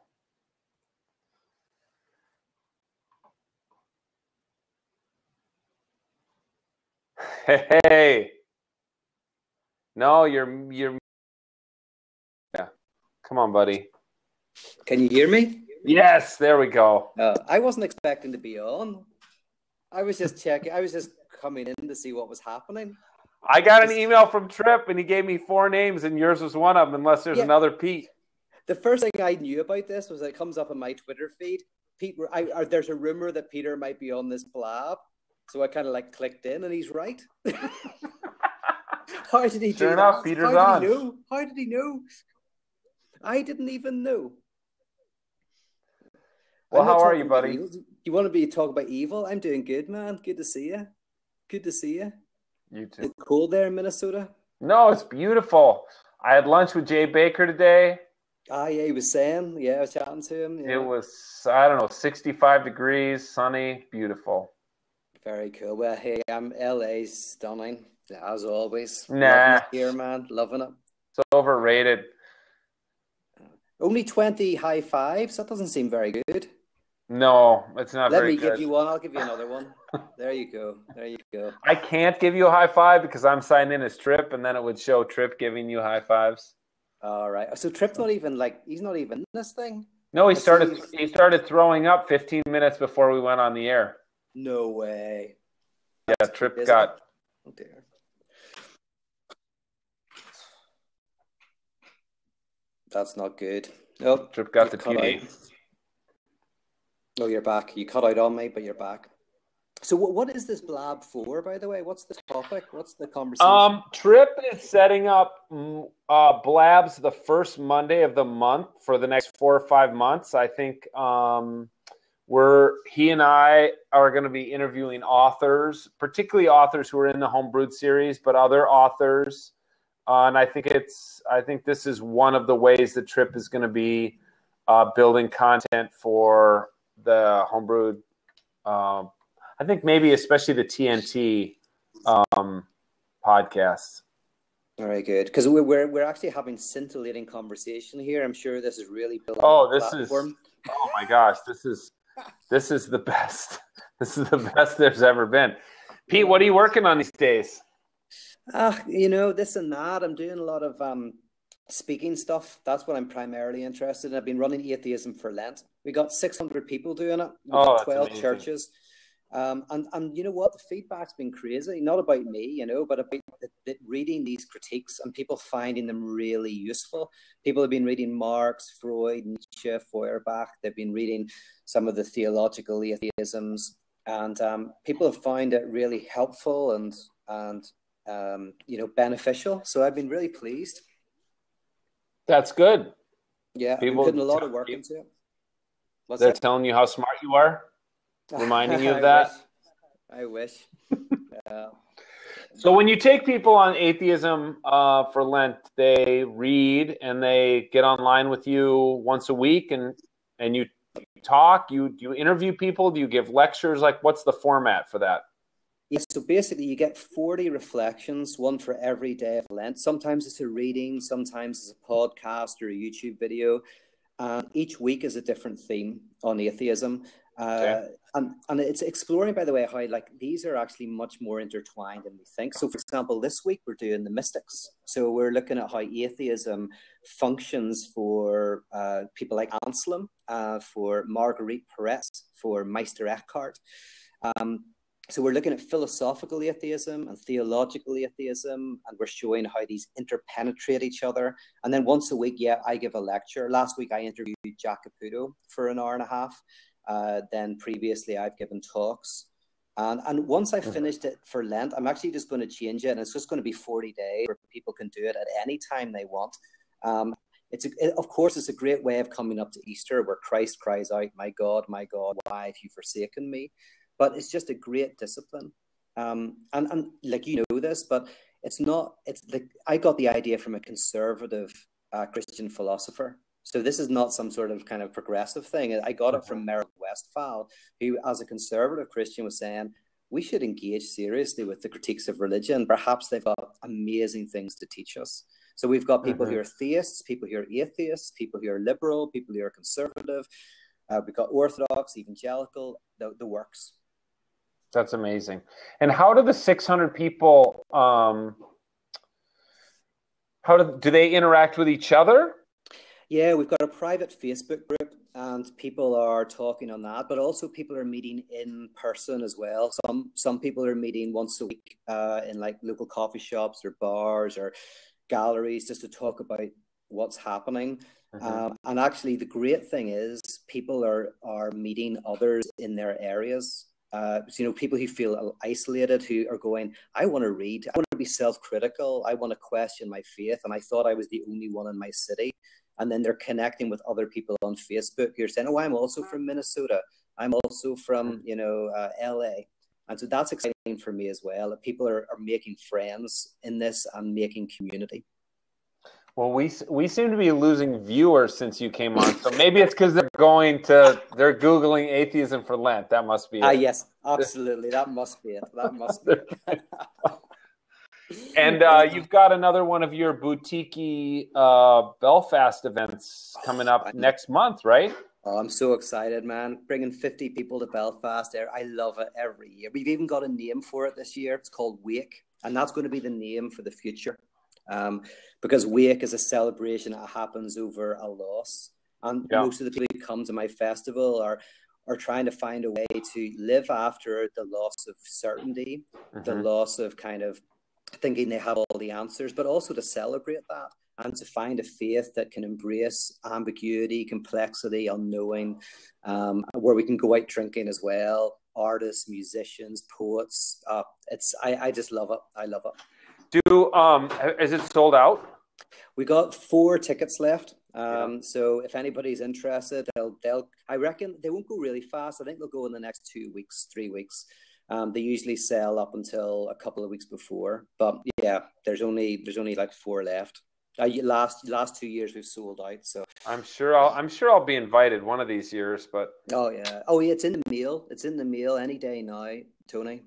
Hey. No, you're yeah. Come on, buddy. Can you hear me? Yes, there we go. I wasn't expecting to be on. I was just checking. I was just coming in to see what was happening. I got an email from Trip, and he gave me 4 names, and yours was one of them, unless there's another Pete. The first thing I knew about this was that it comes up on my Twitter feed. Pete, there's a rumor that Peter might be on this blab. So I kind of like clicked in, and he's right. How did he do that? Sure enough, Peter's on. How did he know? I didn't even know. Well, how are you, buddy? You want to be talk about evil? I'm doing good, man. Good to see you. Good to see you. You too. Is it cold there in Minnesota? No, it's beautiful. I had lunch with Jay Baker today. Ah, yeah, he was saying. Yeah, I was chatting to him. Yeah. It was, I don't know, 65 degrees, sunny, beautiful. Very cool. Well, hey, LA's stunning, as always. Nah. Loving it here, man. Loving it. It's overrated. Only 20 high fives? That doesn't seem very good. No, it's not very good. Let me give you one. I'll give you another one. There you go. There you go. I can't give you a high five because I'm signed in as Trip, and then it would show Trip giving you high fives. All right. So Trip's not even he's not even in this thing? No, he started throwing up 15 minutes before we went on the air. No way. Yeah, Trip got... Oh, dear. That's not good. Nope. Trip got the TD. Oh, you're back. You cut out on me, but you're back. So what is this blab for, by the way? What's the topic? What's the conversation? Trip is setting up blabs the first Monday of the month for the next 4 or 5 months. I think he and I are going to be interviewing authors, particularly authors who are in the Homebrewed series, but other authors. And I think this is one of the ways that Trip is going to be building content for the Homebrewed. I think maybe especially the TNT podcast. Very good, because we're actually having scintillating conversation here. I'm sure this is really building. Oh my gosh, this is the best. This is the best there's ever been. Pete, what are you working on these days? This and that. I'm doing a lot of speaking stuff. That's what I'm primarily interested in. I've been running Atheism for Lent. We got 600 people doing it. We got 12 amazing. Churches. And you know what? The feedback's been crazy. Not about me, but about reading these critiques and people finding them really useful. People have been reading Marx, Freud, Nietzsche, Feuerbach. They've been reading some of the theological atheisms, and people have found it really helpful and beneficial. So I've been really pleased. That's good. Yeah, I've been putting a lot of work into it. They're telling you how smart you are, reminding you of that. I wish. So when you take people on atheism for Lent, they read and they get online with you once a week, and you talk. You interview people. Do you give lectures? Like, what's the format for that? Yes, so basically you get 40 reflections, one for every day of Lent. Sometimes it's a reading, sometimes it's a podcast or a YouTube video. Each week is a different theme on atheism. Okay. And it's exploring, by the way, how these are actually much more intertwined than we think. So, for example, this week we're doing the mystics. So we're looking at how atheism functions for people like Anselm, for Marguerite Perez, for Meister Eckhart. So we're looking at philosophical atheism and theological atheism, and we're showing how these interpenetrate each other. And then once a week, I give a lecture. Last week, I interviewed Jack Caputo for an hour and a half. Then previously, I've given talks. And once I've finished it for Lent, I'm actually just going to change it, and it's just going to be 40 days where people can do it at any time they want. Of course, it's a great way of coming up to Easter, where Christ cries out, my God, why have you forsaken me? But it's just a great discipline. And you know this, but I got the idea from a conservative Christian philosopher. So this is not some sort of kind of progressive thing. I got it from Merrill Westphal, who as a conservative Christian was saying, we should engage seriously with the critiques of religion. Perhaps they've got amazing things to teach us. So we've got people who are theists, people who are atheists, people who are liberal, people who are conservative. We've got Orthodox, evangelical, the works. That's amazing. And how do the 600 people, do they interact with each other? Yeah, we've got a private Facebook group. and people are talking on that, but also people are meeting in person as well. Some people are meeting once a week in like local coffee shops or bars or galleries just to talk about what's happening. And actually, the great thing is people are meeting others in their areas. People who feel isolated, who are going, I want to read, I want to be self-critical, I want to question my faith, and I thought I was the only one in my city. And then they're connecting with other people on Facebook who are saying, oh, I'm also from Minnesota, I'm also from LA. And so that's exciting for me as well, that people are making friends in this and making community. Well, we seem to be losing viewers since you came on, so maybe it's because they're Googling atheism for Lent. That must be it. Yes, absolutely. That must be it. That must be it. And you've got another one of your boutique Belfast events coming up next month, right? Oh, I'm so excited, man. Bringing 50 people to Belfast. I love it every year. We've even got a name for it this year. It's called Wake, and that's going to be the name for the future. Because Wake is a celebration that happens over a loss. And most of the people who come to my festival are trying to find a way to live after the loss of certainty, the loss of kind of thinking they have all the answers, but also to celebrate that and to find a faith that can embrace ambiguity, complexity, unknowing, where we can go out drinking as well. Artists, musicians, poets. I just love it. I love it. Is it sold out? We got 4 tickets left. So if anybody's interested, I reckon they won't go really fast. I think they'll go in the next 2 weeks, 3 weeks. They usually sell up until a couple of weeks before. But yeah, there's only like 4 left. Last 2 years we've sold out. So I'm sure I'll be invited one of these years. But oh yeah, it's in the mail. It's in the mail any day now, Tony.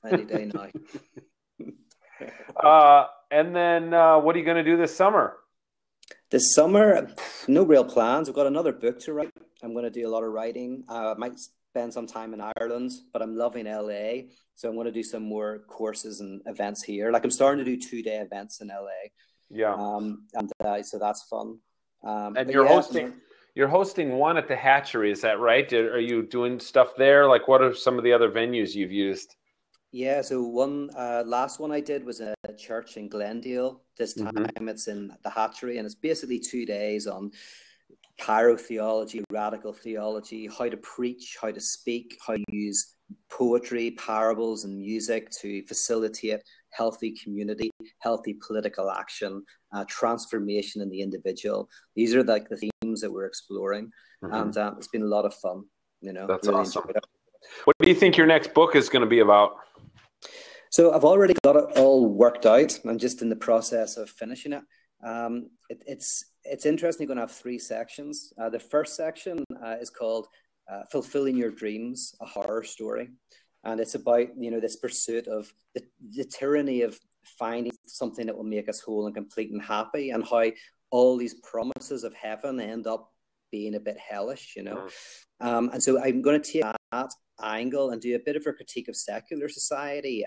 Any day now. And then what are you going to do this summer? This summer, no real plans. I've got another book to write. I'm going to do a lot of writing. I might spend some time in Ireland, but I'm loving LA. So I'm going to do some more courses and events here. Like I'm starting to do 2-day events in LA. Yeah. So that's fun. And you're hosting one at the Hatchery. Is that right? Are you doing stuff there? Like what are some of the other venues you've used? Yeah, so last one I did was a church in Glendale. This time it's in the Hatchery, and it's basically 2 days on chirotheology, radical theology, how to preach, how to speak, how to use poetry, parables, and music to facilitate healthy community, healthy political action, transformation in the individual. These are like the themes that we're exploring, and it's been a lot of fun. That's really awesome. What do you think your next book is going to be about? So I've already got it all worked out. I'm just in the process of finishing it. It's interesting. You're going to have 3 sections. The first section is called Fulfilling Your Dreams, a horror story. And it's about, this pursuit of the tyranny of finding something that will make us whole and complete and happy, and how all these promises of heaven end up being a bit hellish, And so I'm going to take that angle and do a bit of a critique of secular society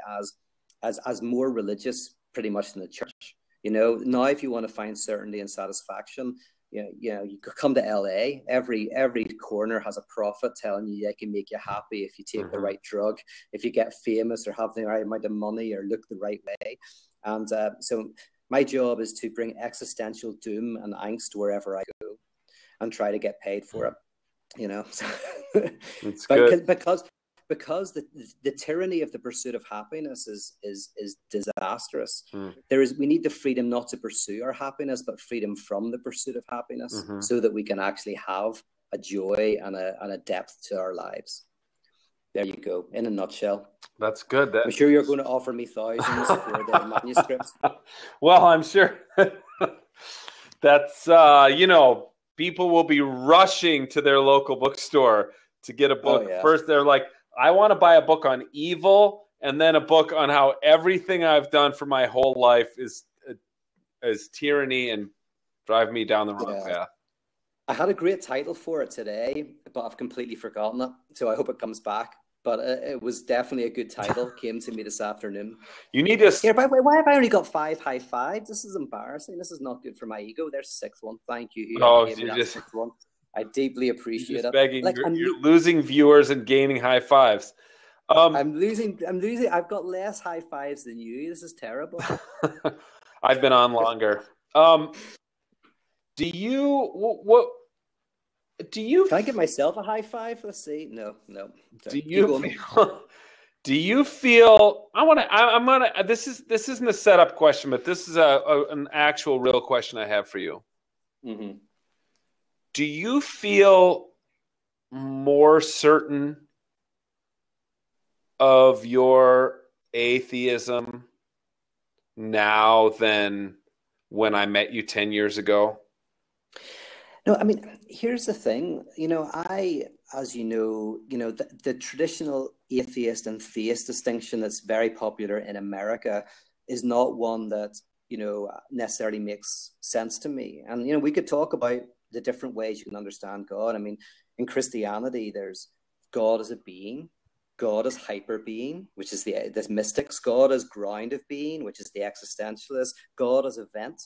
as more religious, pretty much than the church. Now if you want to find certainty and satisfaction, you could come to LA. Every corner has a prophet telling you they can make you happy if you take the right drug, if you get famous or have the right amount of money or look the right way. And so my job is to bring existential doom and angst wherever I go and try to get paid for it. It's good. Because the tyranny of the pursuit of happiness is disastrous. We need the freedom not to pursue our happiness, but freedom from the pursuit of happiness, so that we can actually have a joy and a depth to our lives. There you go, in a nutshell. That's good. I'm sure you're going to offer me thousands for the manuscripts. Well, I'm sure that's people will be rushing to their local bookstore to get a book. First, they're like, I want to buy a book on evil, and then a book on how everything I've done for my whole life is tyranny and drive me down the wrong path. I had a great title for it today, but I've completely forgotten it. So I hope it comes back. But it was definitely a good title. Came to me this afternoon. You need to. Here, by the way, why have I only got 5 high fives? This is embarrassing. This is not good for my ego. There's 6th one. Thank you. Oh, you're just 6th one. I deeply appreciate it. Begging, you're losing viewers and gaining high fives. I'm losing. I've got less high fives than you. This is terrible. I've been on longer. Do you Can I give myself a high five? Let's see. No. Do you feel? I'm gonna. This isn't a setup question, but this is an actual real question I have for you. Mm-hmm. Do you feel more certain of your atheism now than when I met you 10 years ago? No, I mean, here's the thing. As you know, the traditional atheist and theist distinction that's very popular in America is not one that, necessarily makes sense to me. And, we could talk about the different ways you can understand God. I mean, in Christianity, there's God as a being, God as hyper being, which is the mystics, God as ground of being, which is the existentialist, God as event,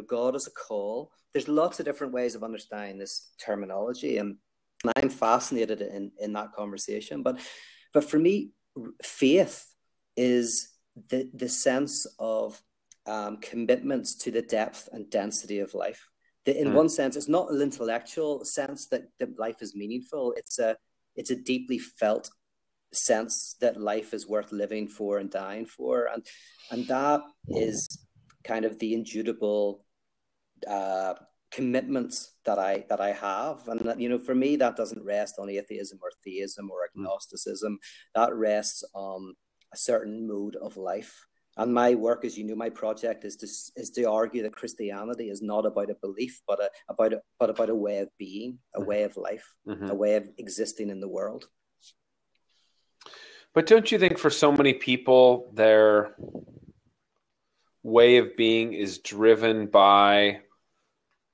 God as a call. There's lots of different ways of understanding this terminology, and I'm fascinated in that conversation. But for me, faith is the sense of commitment to the depth and density of life. In one sense, it's not an intellectual sense that life is meaningful. It's a deeply felt sense that life is worth living for and dying for, and that is kind of the indubitable commitments that I have. And for me, that doesn't rest on atheism or theism or agnosticism. That rests on a certain mode of life. And my work, as you know, my project is to argue that Christianity is not about a belief, but about a way of being, a way of life, a way of existing in the world. But don't you think for so many people, their way of being is driven by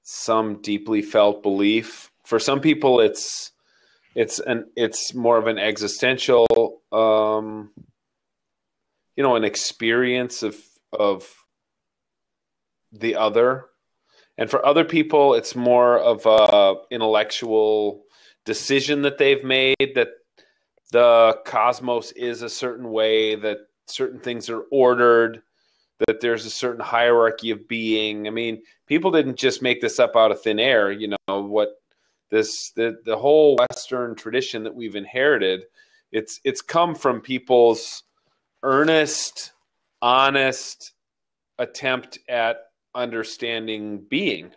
some deeply felt belief? For some people, it's more of an existential, an experience of the other. And for other people, it's more of a intellectual decision that they've made, that the cosmos is a certain way, that certain things are ordered, that there's a certain hierarchy of being. I mean, people didn't just make this up out of thin air. The whole Western tradition that we've inherited, it's come from people's earnest, honest attempt at understanding being.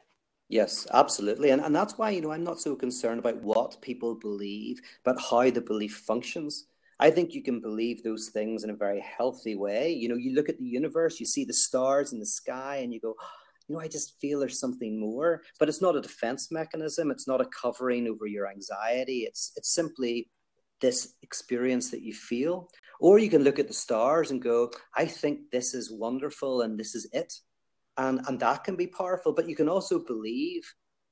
Yes, absolutely. And that's why, I'm not so concerned about what people believe, but how the belief functions. I think you can believe those things in a very healthy way. You look at the universe, you see the stars in the sky, and you go, I just feel there's something more. But it's not a defense mechanism. It's not a covering over your anxiety. It's simply this experience that you feel. Or you can look at the stars and go, I think this is wonderful and this is it. And that can be powerful, but you can also believe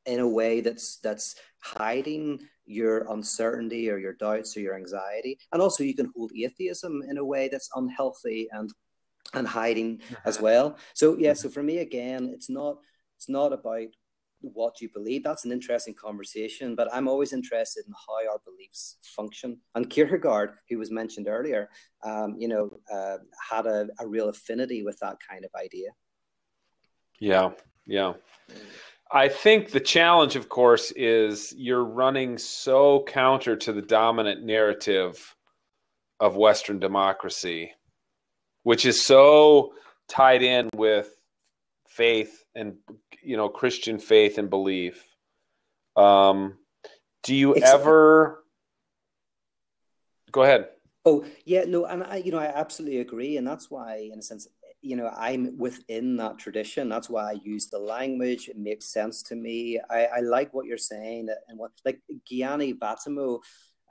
in a way that's hiding your uncertainty or your doubts or your anxiety. And also you can hold atheism in a way that's unhealthy and hiding as well. So so for me, again, it's not about what you believe. That's an interesting conversation, but I'm always interested in how our beliefs function. And Kierkegaard, who was mentioned earlier, had a real affinity with that kind of idea. Yeah. I think the challenge, of course, is you're running so counter to the dominant narrative of Western democracy, which is so tied in with faith and, Christian faith and belief. Do you ever... Go ahead. Oh, yeah, no, and I absolutely agree. And that's why, in a sense, I'm within that tradition. That's why I use the language. It makes sense to me. I like what you're saying. And like Gianni Vattimo,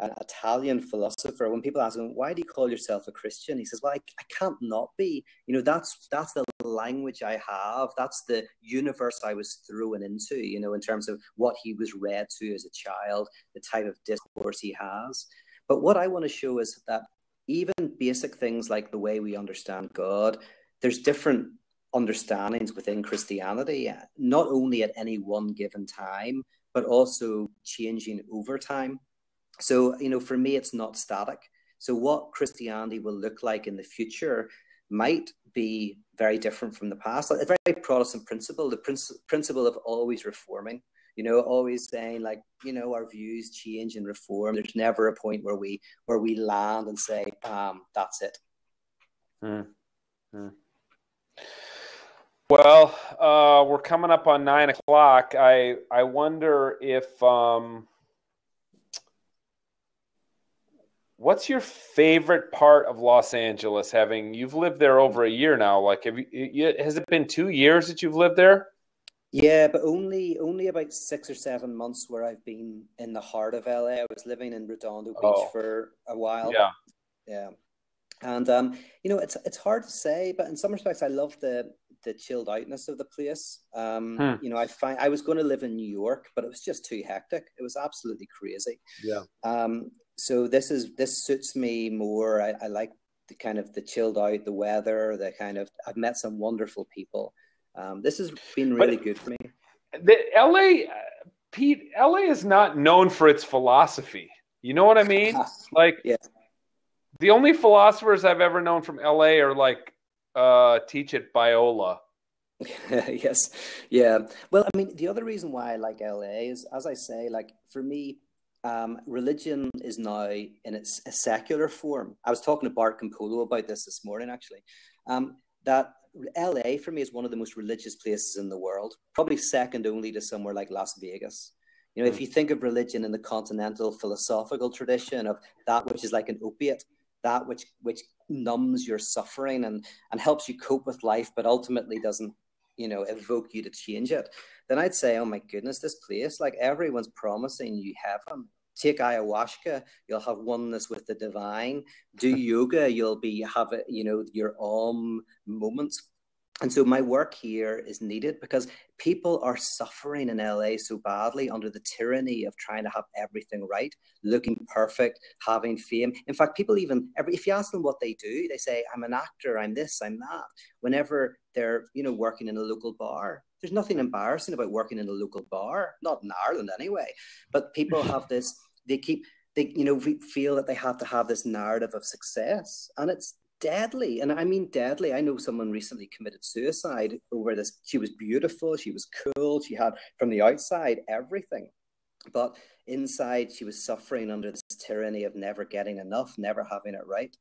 an Italian philosopher, when people ask him, why do you call yourself a Christian? He says, well, I can't not be. That's the language I have. That's the universe I was thrown into, in terms of what he was read to as a child, the type of discourse he has. But what I want to show is that even basic things like the way we understand God, there's different understandings within Christianity, not only at any one given time, but also changing over time. So, for me, it's not static. So what Christianity will look like in the future might be very different from the past. A very Protestant principle, the principle of always reforming, always saying our views change and reform. There's never a point where we land and say, that's it. Well, we're coming up on 9:00. I wonder if what's your favorite part of Los Angeles? You've lived there over a year now. Has it been 2 years that you've lived there? Yeah, but only about 6 or 7 months where I've been in the heart of LA. I was living in Redondo Beach for a while. Yeah. And it's hard to say, but in some respects, I love the chilled outness of the place. I was going to live in New York, but it was just too hectic. It was absolutely crazy. Yeah. So this suits me more. I like the kind of the chilled out, the weather, I've met some wonderful people. This has been really good for me. LA is not known for its philosophy. You know what I mean? Yeah. The only philosophers I've ever known from LA are Teach It Biola. Yes. Yeah. Well, I mean, the other reason why I like LA is, as I say, for me, religion is now in a secular form. I was talking to Bart Campolo about this morning, actually, that LA for me is one of the most religious places in the world, probably second only to somewhere like Las Vegas. If you think of religion in the continental philosophical tradition of that which is like an opiate, that which numbs your suffering and helps you cope with life, but ultimately doesn't, evoke you to change it, then I'd say, oh my goodness, this place, everyone's promising you heaven. Take ayahuasca, you'll have oneness with the divine. Do yoga, you'll have your moments. And so my work here is needed because people are suffering in LA so badly under the tyranny of trying to have everything right, looking perfect, having fame. In fact, people if you ask them what they do, they say, I'm an actor, I'm this, I'm that. Whenever they're, working in a local bar, there's nothing embarrassing about working in a local bar, not in Ireland anyway. But people have this, they feel that they have to have this narrative of success, and it's deadly. And I mean deadly. I know someone recently committed suicide over this. She was beautiful, she was cool, she had from the outside everything, but inside she was suffering under this tyranny of never getting enough, never having it right.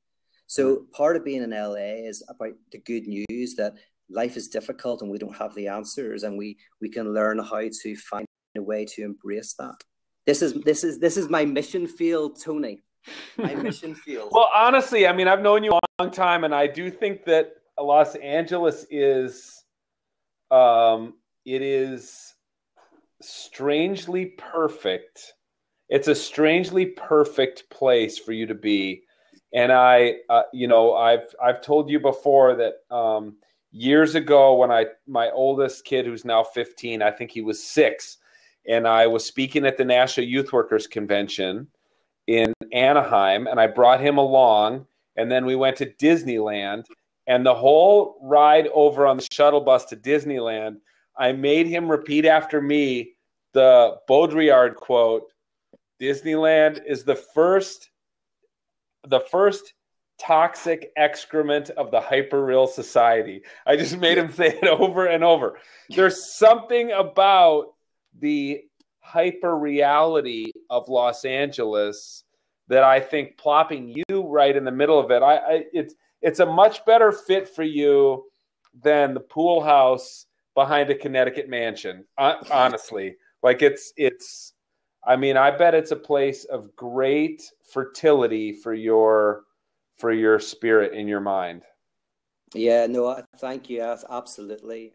So part of being in LA is about the good news that life is difficult and we don't have the answers, and we can learn how to find a way to embrace that. This is my mission field, Tony. My mission field. Well, honestly, I mean, I've known you a long time, and I do think that Los Angeles is, it is strangely perfect. It's a strangely perfect place for you to be. And I've told you before that years ago when my oldest kid, who's now 15, I think he was 6, and I was speaking at the National Youth Workers Convention in Anaheim, and I brought him along, and then we went to Disneyland, and the whole ride over on the shuttle bus to Disneyland, I made him repeat after me the Baudrillard quote, Disneyland is the first toxic excrement of the hyperreal society. I just made him say it over and over. There's something about the hyper reality of Los Angeles that I think plopping you right in the middle of it, it's a much better fit for you than the pool house behind a Connecticut mansion. Honestly, I mean, I bet it's a place of great fertility for your spirit and your mind. Yeah, no, thank you. Yes, absolutely.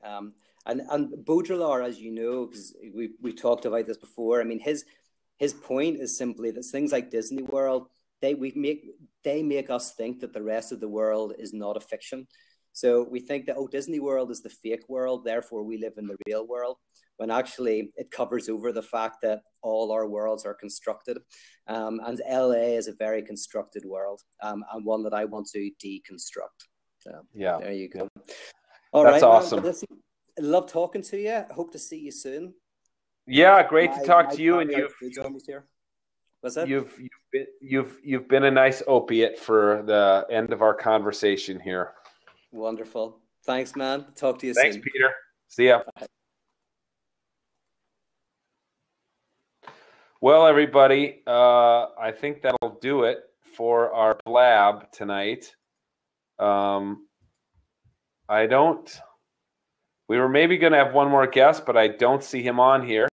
And Baudrillard, as you know, because we talked about this before. I mean, his point is simply that things like Disney World, they make us think that the rest of the world is not a fiction. So we think that, Disney World is the fake world, therefore we live in the real world, when actually it covers over the fact that all our worlds are constructed. And LA is a very constructed world, and one that I want to deconstruct. So, yeah, there you go. All right, that's awesome. Man, listen, I love talking to you. I hope to see you soon. Yeah, great to talk to you. And you've been a nice opiate for the end of our conversation here. Wonderful. Thanks, man. Talk to you soon. Thanks, Peter. See ya. Bye. Well, everybody, I think that'll do it for our blab tonight. We were maybe going to have one more guest, but I don't see him on here.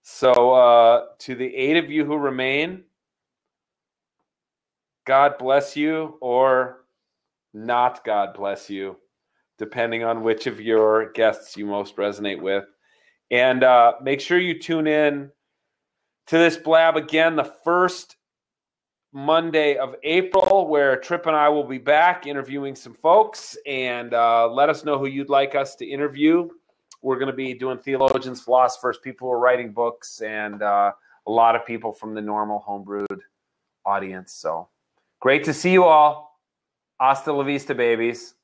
So to the 8 of you who remain, God bless you, or not God bless you, depending on which of your guests you most resonate with. And make sure you tune in to this blab again the first Monday of April, where Tripp and I will be back interviewing some folks, and let us know who you'd like us to interview. We're going to be doing theologians, philosophers, people who are writing books, and a lot of people from the normal homebrewed audience. So great to see you all. Hasta la vista, babies.